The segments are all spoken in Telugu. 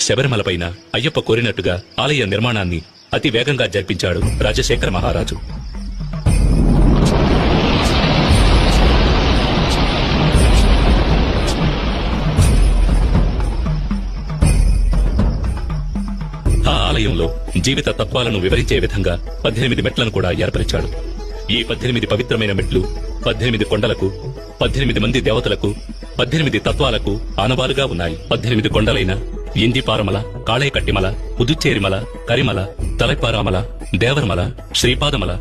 శబరిమలపైన అయ్యప్ప కోరినట్టుగా ఆలయ నిర్మాణాన్ని అతి వేగంగా జరిపించాడు రాజశేఖర మహారాజు. ఆ ఆలయంలో జీవిత తత్వాలను వివరించే విధంగా 18 మెట్లను కూడా ఏర్పరిచాడు. ఈ 18 పవిత్రమైన మెట్లు 18 కొండలకు, 18 మంది దేవతలకు, 18 తత్వాలకు ఆనవాలుగా ఉన్నాయి. 18 కొండలైన ఇంజిపారమల, కాళేకట్టిమల, పుదుచ్చేరిమల, కరిమల, తలైపారామల, దేవరమల, శ్రీపాదమల,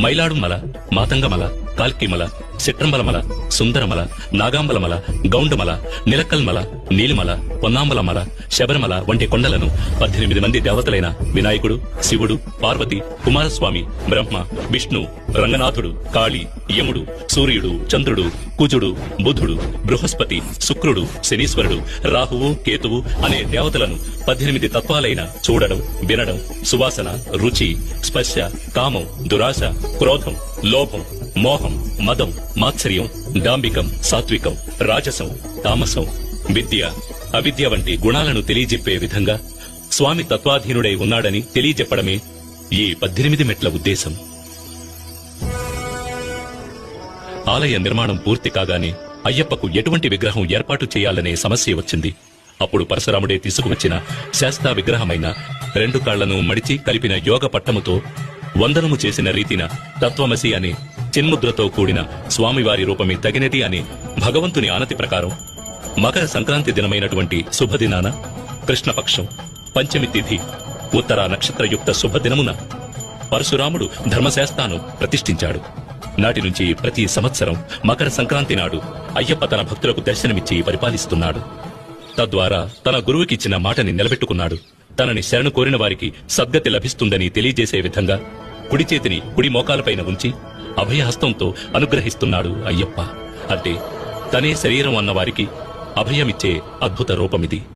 మైలాడుమల, మాతంగమల, కాల్కిమల, చిట్రంబలమల, సుందరమల, నాగాంబలమల, గౌండమల, నిలక్కల్మల, నీలిమల, పొన్నాంబలమల, శబరిమల వంటి కొండలను 18 మంది దేవతలైన వినాయకుడు, శివుడు, పార్వతి, కుమారస్వామి, బ్రహ్మ, విష్ణు, రంగనాథుడు, కాళీ, యముడు, సూర్యుడు, చంద్రుడు, కుజుడు, బుధుడు, బృహస్పతి, శుక్రుడు, శనీశ్వరుడు, రాహువు, కేతువు అనే దేవతలను 18 తత్వాలైన చూడడం, వినడం, సువాసన, రుచి, స్పర్శ, కామం, దురాశ, క్రోధం, లోభం, మోహం, మదం, మాత్సర్యం, డాంబికం, సాత్వికం, రాజసం, తామసం, విద్య, అవిద్య వంటి గుణాలను తెలియజెప్పే విధంగా స్వామి తత్వాధీనుడై ఉన్నాడని తెలియజెప్పడమే ఈ 18 మెట్ల ఉద్దేశం. ఆలయ నిర్మాణం పూర్తి కాగానే అయ్యప్పకు ఎటువంటి విగ్రహం ఏర్పాటు చేయాలనే సమస్య వచ్చింది. అప్పుడు పరశురాముడే తీసుకువచ్చిన శాస్తా విగ్రహమైన 2 కాళ్లను మడిచి కలిపిన యోగ పట్టముతో వందనము చేసిన రీతిన తత్వమసి అనే చిన్ముద్రతో కూడిన స్వామివారి రూపమే తగినది అనే భగవంతుని ఆనతి ప్రకారం మకర సంక్రాంతి దినమైనటువంటి శుభదినాన కృష్ణపక్షం పంచమి తిథి ఉత్తర నక్షత్రయుక్త శుభదినమున పరశురాముడు ధర్మశాస్త్రాను ప్రతిష్ఠించాడు. నాటి నుంచి ప్రతి సంవత్సరం మకర సంక్రాంతి నాడు అయ్యప్ప తన భక్తులకు దర్శనమిచ్చి పరిపాలిస్తున్నాడు. తద్వారా తన గురువుకిచ్చిన మాటని నిలబెట్టుకున్నాడు. తనని శరణు కోరిన వారికి సద్గతి లభిస్తుందని తెలియజేసే విధంగా కుడి చేతిని కుడి మోకాలపైన ఉంచి అభయహస్తంతో అనుగ్రహిస్తున్నాడు అయ్యప్ప. అంటే తనే శరీరం అన్నవారికి అభయమిచ్చే అద్భుత రూపమిది.